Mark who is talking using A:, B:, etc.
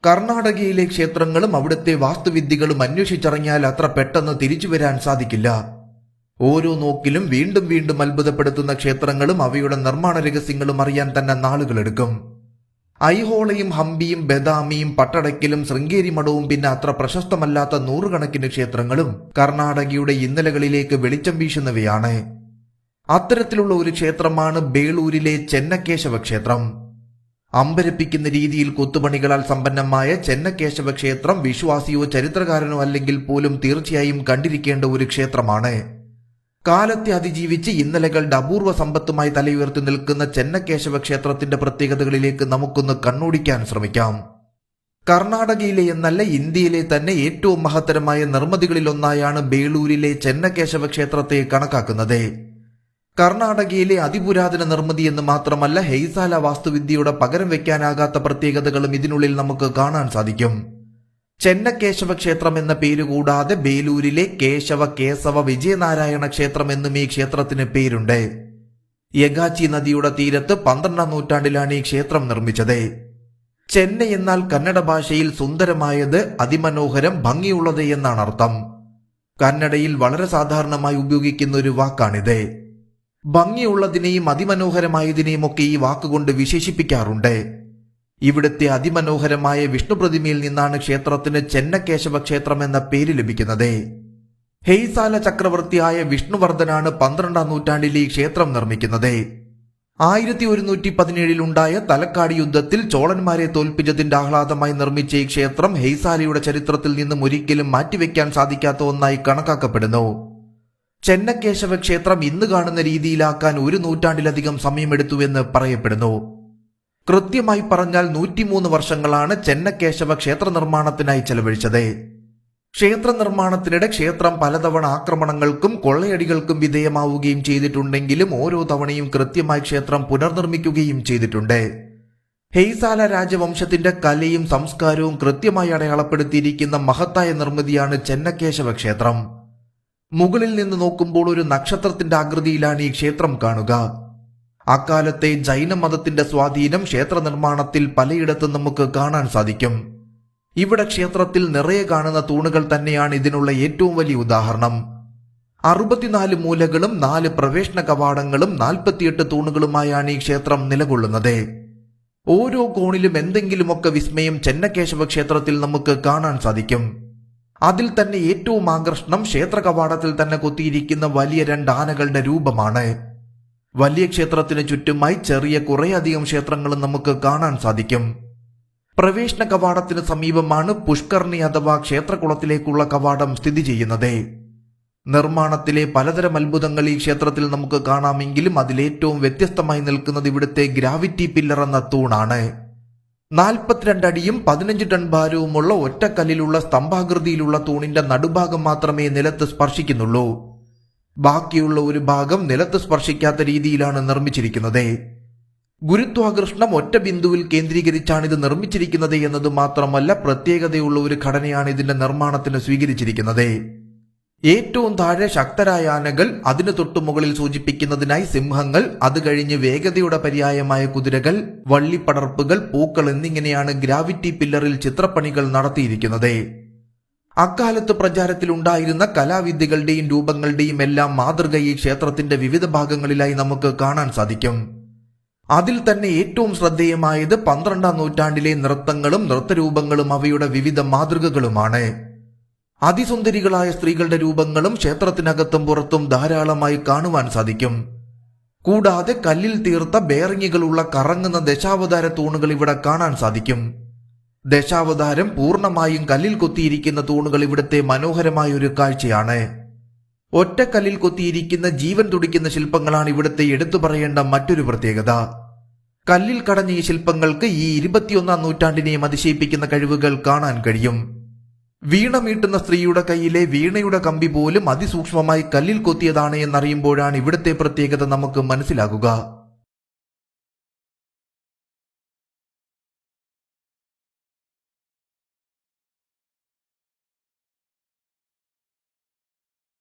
A: കർണാടകയിലെ ക്ഷേത്രങ്ങളും അവിടുത്തെ വാസ്തുവിദ്യകളും അന്വേഷിച്ചിറങ്ങിയാൽ അത്ര പെട്ടെന്ന് തിരിച്ചു വരാൻ സാധിക്കില്ല. ഓരോ നോക്കിലും വീണ്ടും വീണ്ടും അത്ഭുതപ്പെടുത്തുന്ന ക്ഷേത്രങ്ങളും അവയുടെ നിർമ്മാണ രഹസ്യങ്ങളും അറിയാൻ തന്നെ നാളുകളെടുക്കും. ഐഹോളയും ഹംപിയും ബദാമിയും പട്ടടയ്ക്കലും ശൃംഗേരി മഠവും പിന്നെ അത്ര പ്രശസ്തമല്ലാത്ത നൂറുകണക്കിന് ക്ഷേത്രങ്ങളും കർണാടകയുടെ ഇന്നലകളിലേക്ക് വെളിച്ചം വീശുന്നവയാണ്. അത്തരത്തിലുള്ള ഒരു ക്ഷേത്രമാണ് ബേളൂരിലെ ചെന്നകേശവ ക്ഷേത്രം. അമ്പരപ്പിക്കുന്ന രീതിയിൽ കൊത്തുപണികളാൽ സമ്പന്നമായ ചെന്നകേശവ ക്ഷേത്രം വിശ്വാസിയോ ചരിത്രകാരനോ അല്ലെങ്കിൽ പോലും തീർച്ചയായും കണ്ടിരിക്കേണ്ട ഒരു ക്ഷേത്രമാണ്. കാലത്തെ അതിജീവിച്ച് ഇന്നലകളുടെ അപൂർവ സമ്പത്തുമായി തലയുയർത്തി നിൽക്കുന്ന ചെന്നകേശവ ക്ഷേത്രത്തിന്റെ പ്രത്യേകതകളിലേക്ക് നമുക്കൊന്ന് കണ്ണോടിക്കാൻ ശ്രമിക്കാം. കർണാടകയിലെ എന്നല്ല ഇന്ത്യയിലെ തന്നെ ഏറ്റവും മഹത്തരമായ നിർമ്മിതികളിലൊന്നായാണ് ബേളൂരിലെ ചെന്നകേശവ ക്ഷേത്രത്തെ കണക്കാക്കുന്നത്. കർണാടകയിലെ അതിപുരാതന നിർമ്മിതി എന്ന് മാത്രമല്ല ഹെയ്സാല വാസ്തുവിദ്യയുടെ പകരം വെക്കാനാകാത്ത പ്രത്യേകതകളും ഇതിനുള്ളിൽ നമുക്ക് കാണാൻ സാധിക്കും. ചെന്നകേശവ ക്ഷേത്രം എന്ന പേര് കൂടാതെ ബേലൂരിലെ കേശവ വിജയനാരായണ ക്ഷേത്രം എന്നും ഈ ക്ഷേത്രത്തിന് പേരുണ്ട്. യഗാച്ചി നദിയുടെ തീരത്ത് 12ാം നൂറ്റാണ്ടിലാണ് ഈ ക്ഷേത്രം നിർമ്മിച്ചത്. ചെന്നൈ എന്നാൽ കന്നഡ ഭാഷയിൽ സുന്ദരമായത്, അതിമനോഹരം, ഭംഗിയുള്ളത് എന്നാണ് അർത്ഥം. കന്നഡയിൽ വളരെ സാധാരണമായി ഉപയോഗിക്കുന്ന ഒരു വാക്കാണിത്. ഭംഗിയുള്ളതിനെയും അതിമനോഹരമായതിനെയും ഒക്കെ ഈ വാക്കുകൊണ്ട് വിശേഷിപ്പിക്കാറുണ്ട്. ഇവിടുത്തെ അതിമനോഹരമായ വിഷ്ണു പ്രതിമയിൽ നിന്നാണ് ക്ഷേത്രത്തിന് ചെന്നകേശവ ക്ഷേത്രം എന്ന പേര് ലഭിക്കുന്നത്. ഹെയ്സാല ചക്രവർത്തിയായ വിഷ്ണുവർദ്ധനാണ് 12ാം നൂറ്റാണ്ടിൽ ഈ ക്ഷേത്രം നിർമ്മിക്കുന്നത്. 1117 തലക്കാടി യുദ്ധത്തിൽ ചോളന്മാരെ തോൽപ്പിച്ചതിന്റെ ആഹ്ലാദമായി നിർമ്മിച്ച ഈ ക്ഷേത്രം ഹെയ്സാലയുടെ ചരിത്രത്തിൽ നിന്നും ഒരിക്കലും മാറ്റിവെക്കാൻ സാധിക്കാത്ത ഒന്നായി കണക്കാക്കപ്പെടുന്നു. ചെന്നകേശവ ക്ഷേത്രം ഇന്ന് കാണുന്ന രീതിയിലാക്കാൻ 1 നൂറ്റാണ്ടിലധികം സമയമെടുത്തുവെന്ന് പറയപ്പെടുന്നു. കൃത്യമായി പറഞ്ഞാൽ 103 വർഷങ്ങളാണ് ചെന്നകേശവ ക്ഷേത്ര നിർമ്മാണത്തിനായി ചെലവഴിച്ചത്. ക്ഷേത്ര നിർമ്മാണത്തിനിടെ ക്ഷേത്രം പലതവണ ആക്രമണങ്ങൾക്കും കൊള്ളയടികൾക്കും വിധേയമാവുകയും ചെയ്തിട്ടുണ്ടെങ്കിലും ഓരോ തവണയും കൃത്യമായി ക്ഷേത്രം പുനർനിർമ്മിക്കുകയും ചെയ്തിട്ടുണ്ട്. ഹെയ്സാല രാജവംശത്തിന്റെ കലയും സംസ്കാരവും കൃത്യമായി അടയാളപ്പെടുത്തിയിരിക്കുന്ന മഹത്തായ നിർമ്മിതിയാണ് ചെന്നകേശവ ക്ഷേത്രം. മുകളിൽ നിന്ന് നോക്കുമ്പോൾ ഒരു നക്ഷത്രത്തിന്റെ ആകൃതിയിലാണ് ഈ ക്ഷേത്രം കാണുക. അക്കാലത്തെ ജൈനമതത്തിന്റെ സ്വാധീനം ക്ഷേത്ര നിർമ്മാണത്തിൽ പലയിടത്തും നമുക്ക് കാണാൻ സാധിക്കും. ഇവിടെ ക്ഷേത്രത്തിൽ നിറയെ കാണുന്ന തൂണുകൾ തന്നെയാണ് ഇതിനുള്ള ഏറ്റവും വലിയ ഉദാഹരണം. 64 മൂലകളും 4 പ്രവേശന കവാടങ്ങളും 48 തൂണുകളുമായാണ് ഈ ക്ഷേത്രം നിലകൊള്ളുന്നത്. ഓരോ കോണിലും എന്തെങ്കിലുമൊക്കെ വിസ്മയം ചെന്നകേശവ ക്ഷേത്രത്തിൽ നമുക്ക് കാണാൻ സാധിക്കും. അതിൽ തന്നെ ഏറ്റവും ആകർഷണം ക്ഷേത്ര കവാടത്തിൽ തന്നെ കൊത്തിയിരിക്കുന്ന വലിയ 2 ആനകളുടെ രൂപമാണ്. വലിയ ക്ഷേത്രത്തിന് ചുറ്റുമായി ചെറിയ കുറേയധികം ക്ഷേത്രങ്ങളും നമുക്ക് കാണാൻ സാധിക്കും. പ്രവേശന കവാടത്തിന് സമീപമാണ് പുഷ്കർണി അഥവാ ക്ഷേത്രകുളത്തിലേക്കുള്ള കവാടം സ്ഥിതി ചെയ്യുന്നത്. നിർമ്മാണത്തിലെ പലതരം അത്ഭുതങ്ങൾ ഈ ക്ഷേത്രത്തിൽ നമുക്ക് കാണാമെങ്കിലും അതിലേറ്റവും വ്യത്യസ്തമായി നിൽക്കുന്നത് ഇവിടുത്തെ ഗ്രാവിറ്റി പില്ലർ എന്ന തൂണാണ്. 42 അടിയും 15 ടൺ ഭാരവുമുള്ള ഒറ്റക്കല്ലിലുള്ള സ്തംഭാകൃതിയിലുള്ള തൂണിന്റെ നടുഭാഗം മാത്രമേ നിലത്ത് സ്പർശിക്കുന്നുള്ളൂ. ബാക്കിയുള്ള ഒരു ഭാഗം നിലത്ത് സ്പർശിക്കാത്ത രീതിയിലാണ് നിർമ്മിച്ചിരിക്കുന്നത്. ഗുരുത്വാകർഷണം ഒറ്റ ബിന്ദുവിൽ കേന്ദ്രീകരിച്ചാണ് ഇത് നിർമ്മിച്ചിരിക്കുന്നത് എന്നത് മാത്രമല്ല പ്രത്യേകതയുള്ള ഒരു ഘടനയാണ് ഇതിന്റെ നിർമ്മാണത്തിന് സ്വീകരിച്ചിരിക്കുന്നത്. ഏറ്റവും താഴെ ശക്തരായ ആനകൾ, അതിനു തൊട്ടുമുകളിൽ സൂചിപ്പിക്കുന്നതിനായി സിംഹങ്ങൾ, അത് കഴിഞ്ഞ് വേഗതയുടെ പര്യായമായ കുതിരകൾ, വള്ളിപ്പടർപ്പുകൾ, പൂക്കൾ എന്നിങ്ങനെയാണ് ഗ്രാവിറ്റി പില്ലറിൽ ചിത്രപ്പണികൾ നടത്തിയിരിക്കുന്നത്. അക്കാലത്ത് പ്രചാരത്തിലുണ്ടായിരുന്ന കലാവിദ്യകളുടെയും രൂപങ്ങളുടെയും എല്ലാം മാതൃക ഈ ക്ഷേത്രത്തിന്റെ വിവിധ ഭാഗങ്ങളിലായി നമുക്ക് കാണാൻ സാധിക്കും. അതിൽ തന്നെ ഏറ്റവും ശ്രദ്ധേയമായത് 12ാം നൂറ്റാണ്ടിലെ നൃത്തങ്ങളും നൃത്തരൂപങ്ങളും അവയുടെ വിവിധ മാതൃകകളുമാണ്. അതിസുന്ദരികളായ സ്ത്രീകളുടെ രൂപങ്ങളും ക്ഷേത്രത്തിനകത്തും പുറത്തും ധാരാളമായി കാണുവാൻ സാധിക്കും. കൂടാതെ കല്ലിൽ തീർത്ത ബേറിങ്ങുകളുള്ള കറങ്ങുന്ന ദശാവതാര തൂണുകൾ ഇവിടെ കാണാൻ സാധിക്കും. ദശാവതാരം പൂർണ്ണമായും കല്ലിൽ കൊത്തിയിരിക്കുന്ന തൂണുകൾ ഇവിടുത്തെ മനോഹരമായ ഒരു കാഴ്ചയാണ്. ഒറ്റക്കല്ലിൽ കൊത്തിയിരിക്കുന്ന ജീവൻ തുടിക്കുന്ന ശില്പങ്ങളാണ് ഇവിടുത്തെ എടുത്തു പറയേണ്ട മറ്റൊരു പ്രത്യേകത. കല്ലിൽ കടഞ്ഞ ഈ ശില്പങ്ങൾക്ക് ഈ 21ാം നൂറ്റാണ്ടിനെയും അതിശയിപ്പിക്കുന്ന കഴിവുകൾ കാണാൻ കഴിയും. വീണ മീട്ടുന്ന സ്ത്രീയുടെ കയ്യിലെ വീണയുടെ കമ്പി പോലും അതിസൂക്ഷ്മമായി കല്ലിൽ കൊത്തിയതാണ് എന്നറിയുമ്പോഴാണ് ഇവിടുത്തെ പ്രത്യേകത നമുക്ക് മനസ്സിലാകുക.